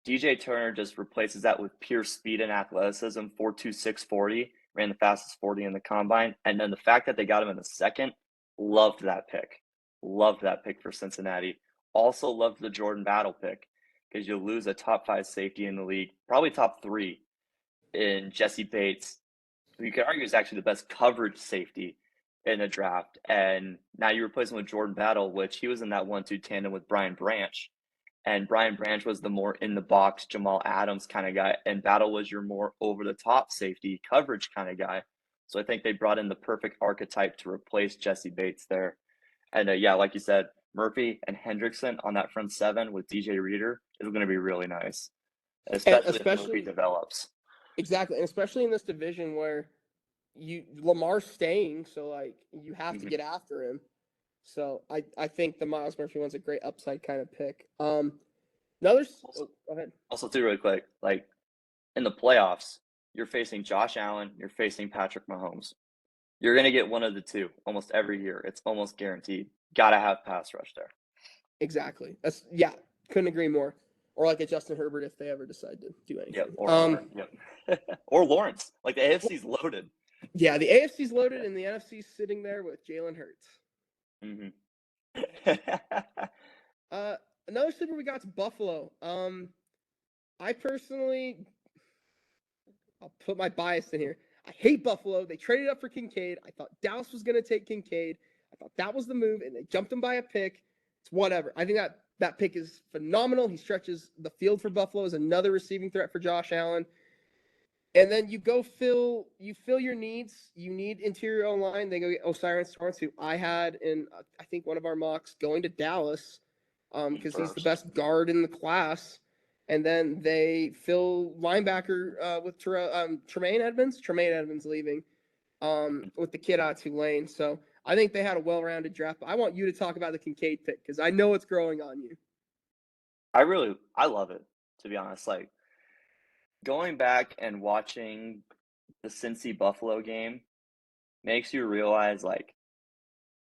B: DJ Turner just replaces that with pure speed and athleticism, 4.26 40, ran the fastest 40 in the combine. And then the fact that they got him in the second, loved that pick. Loved that pick for Cincinnati. Also loved the Jordan Battle pick because you lose a top 5 safety in the league, probably top 3 in Jesse Bates, who you could argue is actually the best coverage safety in the draft. And now you replace him with Jordan Battle, which he was in that 1-2 tandem with Brian Branch. And Brian Branch was the more in-the-box Jamal Adams kind of guy, and Battle was your more over-the-top safety coverage kind of guy. So I think they brought in the perfect archetype to replace Jesse Bates there. And yeah, like you said, Murphy and Hendrickson on that front 7 with DJ Reader is going to be really nice, especially if Murphy develops.
A: Exactly, and especially in this division where Lamar's staying, so like you have to get after him. So I think the Myles Murphy one's a great upside kind of pick. Go ahead.
B: Also, too, really quick, like in the playoffs, you're facing Josh Allen, you're facing Patrick Mahomes. You're going to get one of the two almost every year. It's almost guaranteed. Got to have pass rush there.
A: Exactly. Couldn't agree more. Or like a Justin Herbert if they ever decide to do anything.
B: Yep. Or Lawrence. Like the AFC's loaded.
A: Yeah, the AFC's loaded and the NFC's sitting there with Jalen Hurts. Another sleeper we got is Buffalo. I personally, I'll put my bias in here. I hate Buffalo. They traded up for Kincaid. I thought Dallas was going to take Kincaid. I thought that was the move, and they jumped him by a pick. It's whatever. I think that pick is phenomenal. He stretches the field for Buffalo as another receiving threat for Josh Allen. And then you fill your needs. You need interior O-line. They go get Osiris Torrance, who I had in, I think, one of our mocks, going to Dallas because he's the best guard in the class. And then they fill linebacker with Tremaine Edmonds. Tremaine Edmonds leaving with the kid out of Tulane. So I think they had a well-rounded draft. But I want you to talk about the Kincaid pick because I know it's growing on you.
B: I love it, to be honest. Like, going back and watching the Cincy Buffalo game makes you realize like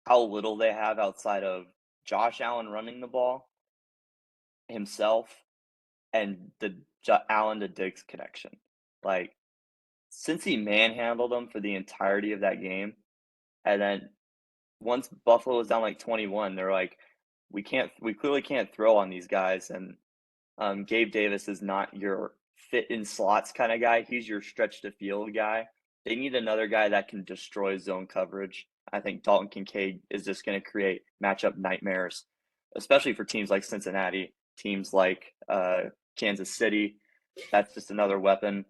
B: how little they have outside of Josh Allen running the ball himself and the Allen to Diggs connection. Like, Cincy manhandled them for the entirety of that game, and then once Buffalo was down like 21, they're like, we clearly can't throw on these guys, and Gabe Davis is not your fit in slots kind of guy. He's your stretch to field guy. They need another guy that can destroy zone coverage. I think Dalton Kincaid is just going to create matchup nightmares, especially for teams like Cincinnati, teams like Kansas City. That's just another weapon.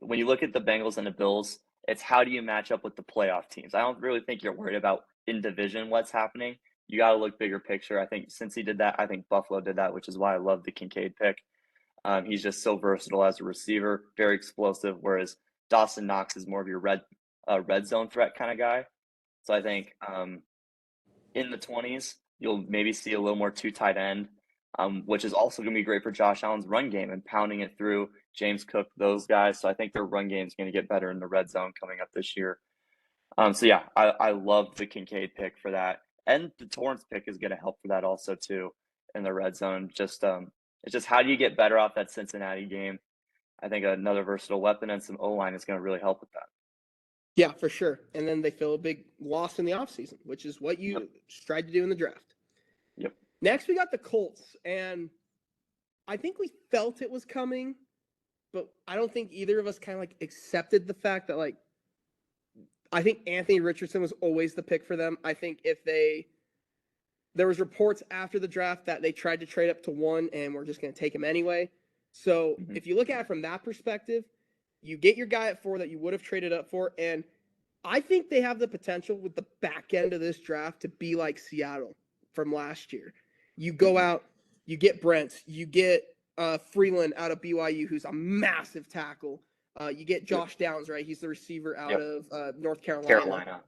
B: When you look at the Bengals and the Bills, it's how do you match up with the playoff teams? I don't really think you're worried about in division what's happening. You got to look bigger picture. I think since he did that, I think Buffalo did that, which is why I love the Kincaid pick. He's just so versatile as a receiver, very explosive, whereas Dawson Knox is more of your red zone threat kind of guy. So I think in the 20s, you'll maybe see a little more two tight end, which is also going to be great for Josh Allen's run game and pounding it through James Cook, those guys. So I think their run game is going to get better in the red zone coming up this year. So yeah, I love the Kincaid pick for that. And the Torrance pick is going to help for that also too in the red zone. Just it's just how do you get better off that Cincinnati game? I think another versatile weapon and some O-line is going to really help with that.
A: Yeah, for sure. And then they fill a big loss in the offseason, which is what you tried to do in the draft.
B: Yep.
A: Next, we got the Colts, and I think we felt it was coming, but I don't think either of us kind of like accepted the fact that like I think Anthony Richardson was always the pick for them. I think there was reports after the draft that they tried to trade up to 1 and we're just going to take him anyway. So if you look at it from that perspective, you get your guy at 4 that you would have traded up for, and I think they have the potential with the back end of this draft to be like Seattle from last year. You go out, you get Brent, you get Freeland out of BYU, who's a massive tackle. You get Josh Downs, right? He's the receiver out of North Carolina.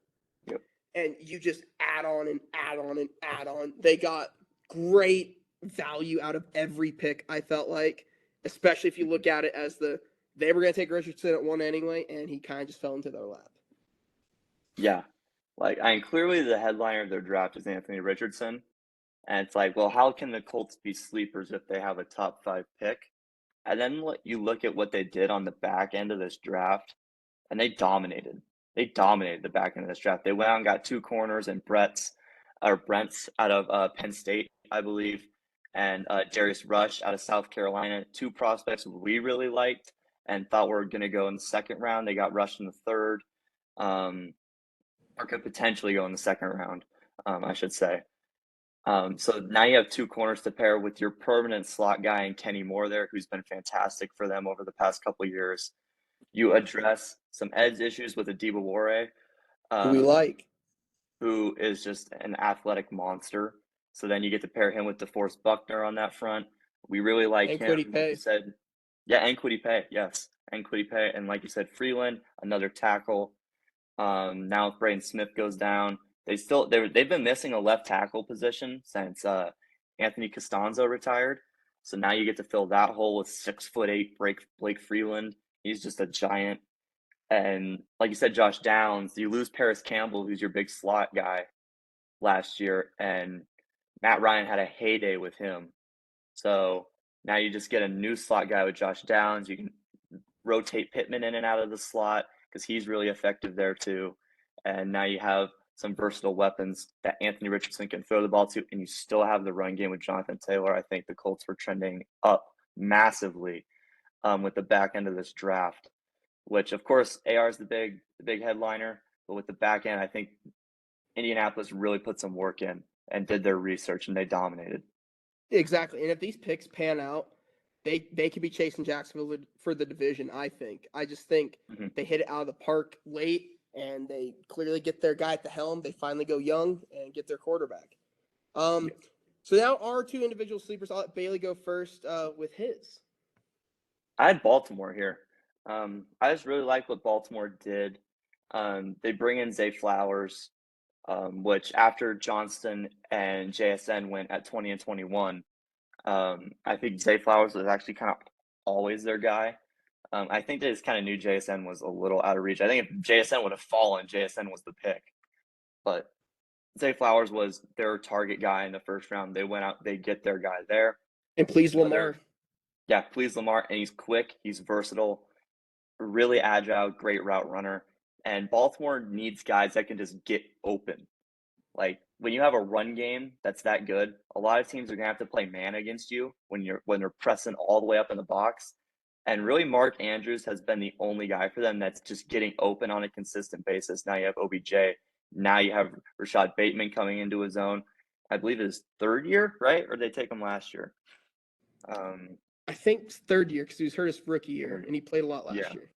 B: Yep.
A: And you just add on and add on and add on. They got great value out of every pick, I felt like, especially if you look at it as they were going to take Richardson at 1 anyway, and he kind of just fell into their lap.
B: Yeah. Like, clearly the headliner of their draft is Anthony Richardson. And it's like, well, how can the Colts be sleepers if they have a top 5 pick? And then you look at what they did on the back end of this draft, and they dominated. They dominated the back end of this draft. They went out and got 2 corners and Brent's out of Penn State, I believe, and Darius Rush out of South Carolina. 2 prospects we really liked and thought were going to go in the second round. They got Rush in the third, or could potentially go in the second round, I should say. So now you have 2 corners to pair with your permanent slot guy and Kenny Moore there, who's been fantastic for them over the past couple of years. You address some edge issues with Adibawore,
A: Who we like.
B: who is just an athletic monster. So then you get to pair him with DeForest Buckner on that front. We really like
A: And
B: him.
A: Kwity Paye.
B: Like you said, yeah, and Kwity Paye, yes, and Kwity Paye, and like you said, Freeland, another tackle. Now if Braden Smith goes down, they've been missing a left tackle position since Anthony Costanzo retired. So now you get to fill that hole with 6'8" Blake Freeland. He's just a giant. And like you said, Josh Downs, you lose Paris Campbell, who's your big slot guy last year, and Matt Ryan had a heyday with him. So now you just get a new slot guy with Josh Downs. You can rotate Pittman in and out of the slot because he's really effective there too. And now you have some versatile weapons that Anthony Richardson can throw the ball to, and you still have the run game with Jonathan Taylor. I think the Colts were trending up massively with the back end of this draft, which of course AR is the big headliner, but with the back end, I think Indianapolis really put some work in and did their research, and they dominated.
A: Exactly. And if these picks pan out, they could be chasing Jacksonville for the division, I think. I just think they hit it out of the park late, and they clearly get their guy at the helm. They finally go young and get their quarterback. So now our 2 individual sleepers. I'll let Bailey go first with his.
B: I had Baltimore here. I just really like what Baltimore did. They bring in Zay Flowers, which after Johnston and JSN went at 20 and 21, I think Zay Flowers was actually kind of always their guy. I think they just kind of knew JSN was a little out of reach. I think if JSN would have fallen, JSN was the pick. But Zay Flowers was their target guy in the first round. They went out, they get their guy there.
A: And please Lamar.
B: Yeah, please Lamar. And he's quick, he's versatile, really agile, great route runner. And Baltimore needs guys that can just get open. Like when you have a run game that's that good, a lot of teams are gonna have to play man against you when they're pressing all the way up in the box. And really, Mark Andrews has been the only guy for them that's just getting open on a consistent basis. Now you have OBJ. Now you have Rashad Bateman coming into his own. I believe his third year, right? Or did they take him last year?
A: I think third year because he was hurt his rookie year and he played a lot last
B: Yeah.
A: year.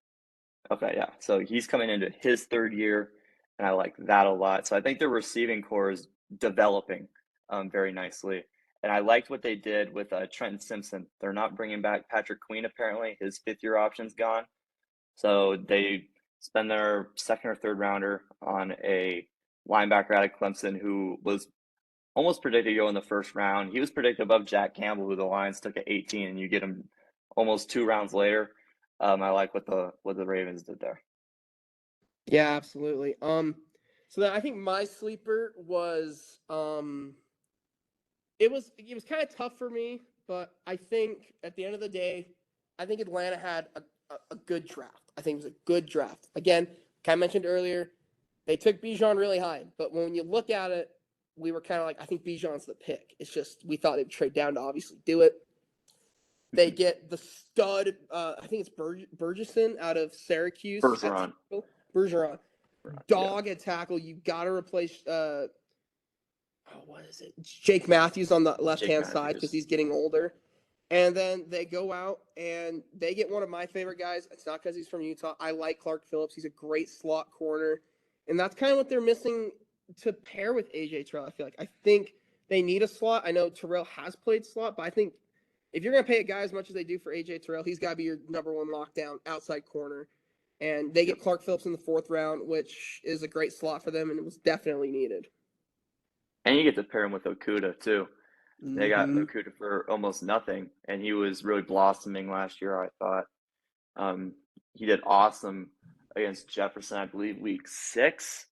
B: Okay, yeah. So he's coming into his third year, and I like that a lot. So I think their receiving core is developing very nicely. And I liked what they did with Trenton Simpson. They're not bringing back Patrick Queen, apparently. His fifth-year option's gone. So they spend their second or third rounder on a linebacker out of Clemson who was almost predicted to go in the first round. He was predicted above Jack Campbell, who the Lions took at 18, and you get him almost 2 rounds later. I like what the Ravens did there.
A: Yeah, absolutely. So then I think my sleeper was it was kind of tough for me, but I think at the end of the day, I think Atlanta had a good draft. I think it was a good draft. Again, kind of mentioned earlier, they took Bijan really high, but when you look at it, we were kind of like, I think Bijan's the pick. It's just we thought they'd trade down to obviously do it. They get the stud, I think it's Burgesson out of Syracuse.
B: Bergeron.
A: Bergeron.
B: Yeah.
A: Dog at tackle. You got to replace, what is it? Jake Matthews on the left-hand side because he's getting older. And then they go out and they get one of my favorite guys. It's not because he's from Utah. I like Clark Phillips. He's a great slot corner. And that's kind of what they're missing to pair with A.J. Terrell, I feel like. I think they need a slot. I know Terrell has played slot, but I think if you're going to pay a guy as much as they do for A.J. Terrell, he's got to be your number one lockdown outside corner. And they get Clark Phillips in the fourth round, which is a great slot for them, and it was definitely needed.
B: And you get to pair him with Okudah, too. They got Okudah for almost nothing, and he was really blossoming last year, I thought. He did awesome against Jefferson, I believe, week 6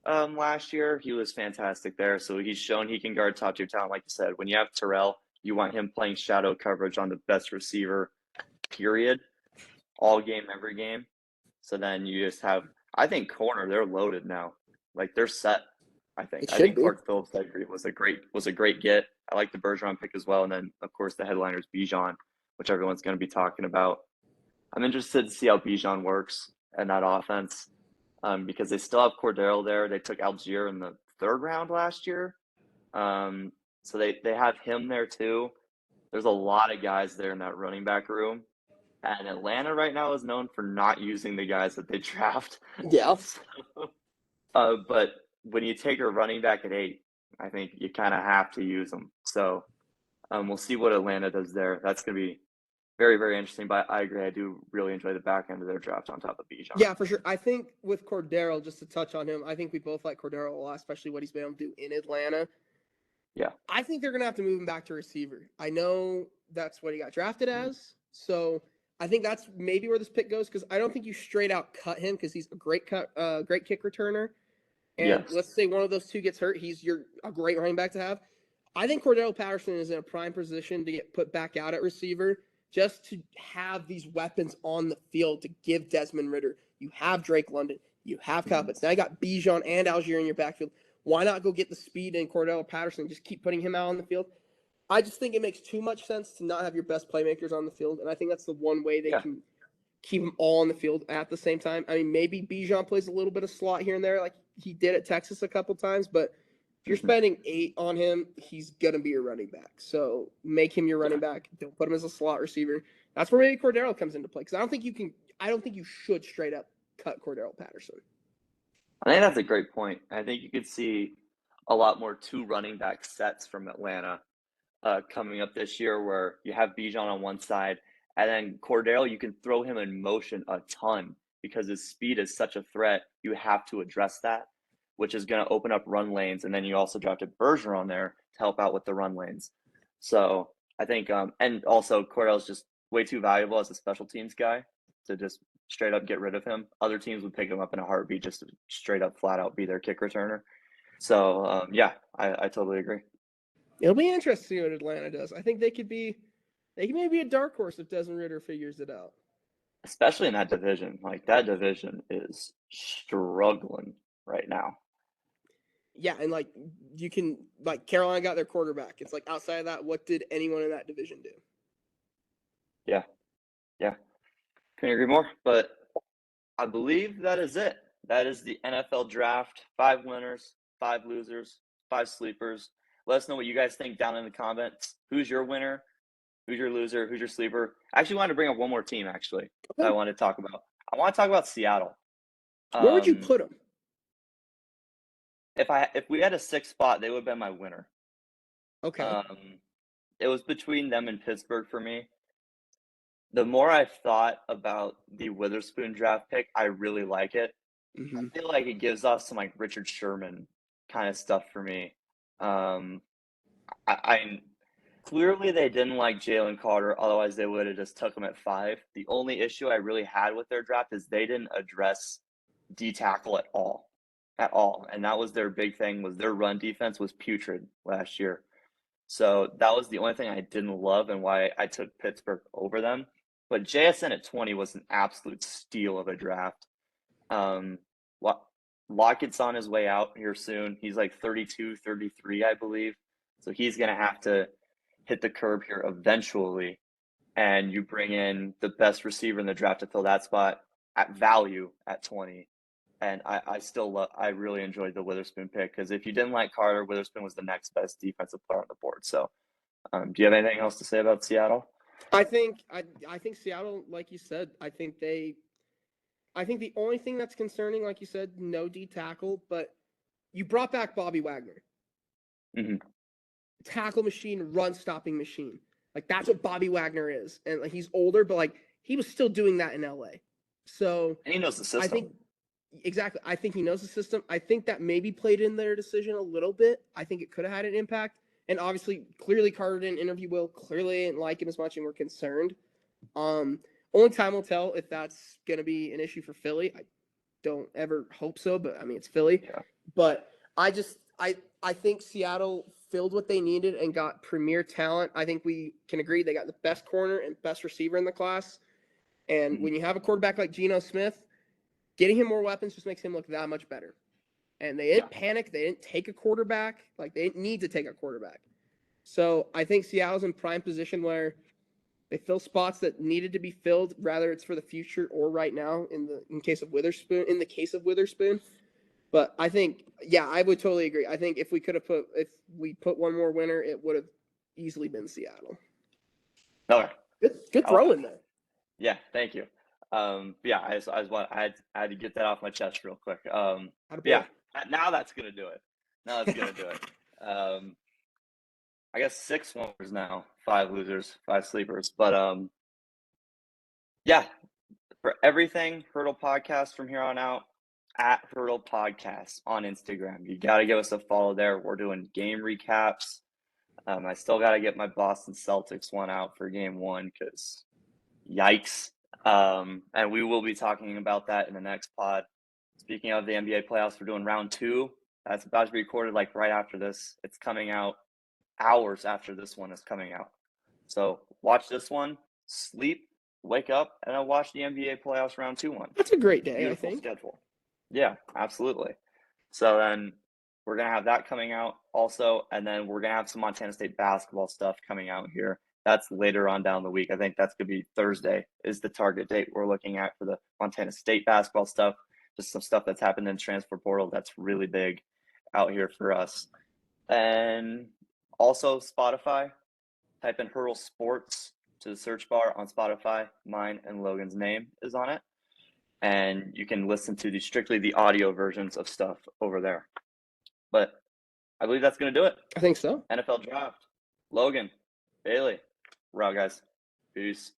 B: last year. He was fantastic there. So he's shown he can guard top-tier talent, like you said. When you have Terrell, you want him playing shadow coverage on the best receiver, period, all game, every game. So then you just have, I think corner, they're loaded now. Like they're set. I think Clark Phillips, I agree, was a great get. I like the Bergeron pick as well, and then of course the headliner is Bijan, which everyone's going to be talking about. I'm interested to see how Bijan works in that offense because they still have Cordero there. They took Algier in the 3rd round last year, so they have him there too. There's a lot of guys there in that running back room. And Atlanta right now is known for not using the guys that they draft.
A: Yeah.
B: But when you take a running back at 8, I think you kind of have to use them. So we'll see what Atlanta does there. That's going to be very, very interesting. But I agree. I do really enjoy the back end of their draft on top of Bijan.
A: Yeah, for sure. I think with Cordero, just to touch on him, I think we both like Cordero a lot, especially what he's been able to do in Atlanta.
B: Yeah.
A: I think they're going to have to move him back to receiver. I know that's what he got drafted as. So I think that's maybe where this pick goes because I don't think you straight out cut him because he's a great kick returner. And let's say one of those two gets hurt, he's a great running back to have. I think Cordero Patterson is in a prime position to get put back out at receiver just to have these weapons on the field to give Desmond Ridder. You have Drake London. You have Kyle Pitts. Now you got Bijan and Algier in your backfield. Why not go get the speed in Cordero Patterson and just keep putting him out on the field? I just think it makes too much sense to not have your best playmakers on the field, and I think that's the one way they can keep them all on the field at the same time. I mean, maybe Bijan plays a little bit of slot here and there like he did at Texas a couple times, but if you're spending 8 on him, he's going to be your running back. So make him your running back. Don't put him as a slot receiver. That's where maybe Cordero comes into play because I don't think you should straight up cut Cordero Patterson.
B: I think that's a great point. I think you could see a lot more 2 running back sets from Atlanta coming up this year where you have Bijan on one side and then Cordero, you can throw him in motion a ton because his speed is such a threat. You have to address that, which is going to open up run lanes. And then you also drafted Bergeron there to help out with the run lanes. So I think, and also Cordero's just way too valuable as a special teams guy to just straight up get rid of him. Other teams would pick him up in a heartbeat just to straight up flat out be their kick returner. So I totally agree.
A: It'll be interesting to see what Atlanta does. I think they can maybe be a dark horse if Desmond Ridder figures it out.
B: Especially in that division. Like that division is struggling right now.
A: Yeah, and like you can like Carolina got their quarterback. It's like outside of that, what did anyone in that division do?
B: Yeah, yeah, couldn't agree more. But I believe that is it. That is the NFL draft. 5 winners, 5 losers, 5 sleepers. Let us know what you guys think down in the comments. Who's your winner? Who's your loser? Who's your sleeper? I actually wanted to bring up one more team, actually, that I
A: Okay.
B: wanted to talk about. I want to talk about Seattle.
A: Where would you put them?
B: If we had a 6th spot, they would have been my winner.
A: Okay.
B: It was between them and Pittsburgh for me. The more I've thought about the Witherspoon draft pick, I really like it.
A: Mm-hmm.
B: I feel like it gives off some like Richard Sherman kind of stuff for me. I clearly they didn't like Jalen Carter, otherwise they would have just took him at 5. The only issue I really had with their draft is they didn't address D tackle at all, and that was their big thing. Was their run defense was putrid last year, so that was the only thing I didn't love and why I took Pittsburgh over them. But JSN at 20 was an absolute steal of a draft. Lockett's on his way out here soon. He's like 32, 33, I believe. So he's going to have to hit the curb here eventually. And you bring in the best receiver in the draft to fill that spot at value at 20. And I really enjoyed the Witherspoon pick because if you didn't like Carter, Witherspoon was the next best defensive player on the board. So do you have anything else to say about Seattle?
A: I think Seattle, like you said, I think the only thing that's concerning, like you said, no D tackle, but you brought back Bobby Wagner.
B: Mm-hmm.
A: Tackle machine, run stopping machine. Like that's what Bobby Wagner is. And like he's older, but like he was still doing that in LA. So
B: and he knows the system.
A: I think he knows the system. I think that maybe played in their decision a little bit. I think it could have had an impact. And obviously, clearly Carter didn't interview Will. Clearly didn't like him as much and we're concerned. Only time will tell if that's gonna be an issue for Philly. I don't ever hope so, but I mean it's Philly.
B: Yeah.
A: But I think Seattle filled what they needed and got premier talent. I think we can agree they got the best corner and best receiver in the class. And when you have a quarterback like Geno Smith, getting him more weapons just makes him look that much better. And they didn't panic. They didn't take a quarterback. Like they didn't need to take a quarterback. So I think Seattle's in prime position where they fill spots that needed to be filled, rather it's for the future or right now in the case of Witherspoon. But I think, yeah, I would totally agree. I think if we put one more winner, it would have easily been Seattle.
B: Okay.
A: Good throw in there.
B: Yeah, thank you. Yeah, I had to get that off my chest real quick. Yeah, now that's gonna do it. I guess 6 winners now, 5 losers, 5 sleepers. But yeah, for everything Hurdle Podcast from here on out, at Hurdle Podcast on Instagram. You got to give us a follow there. We're doing game recaps. I still got to get my Boston Celtics one out for game 1 because yikes. And we will be talking about that in the next pod. Speaking of the NBA playoffs, we're doing round 2. That's about to be recorded like right after this. It's coming out hours after this one is coming out. So watch this one, sleep, wake up, and then watch the NBA playoffs round 2 one.
A: That's a great day,
B: Beautiful
A: I think.
B: schedule. Yeah, absolutely. So then we're going to have that coming out also, and then we're going to have some Montana State basketball stuff coming out here. That's later on down the week. I think that's going to be Thursday is the target date we're looking at for the Montana State basketball stuff. Just some stuff that's happened in transfer portal that's really big out here for us. And also Spotify, type in Hurdle Sports to the search bar on Spotify. Mine and Logan's name is on it. And you can listen to strictly the audio versions of stuff over there. But I believe that's going to do it.
A: I think so.
B: NFL draft. Logan, Bailey, we're out, guys. Peace.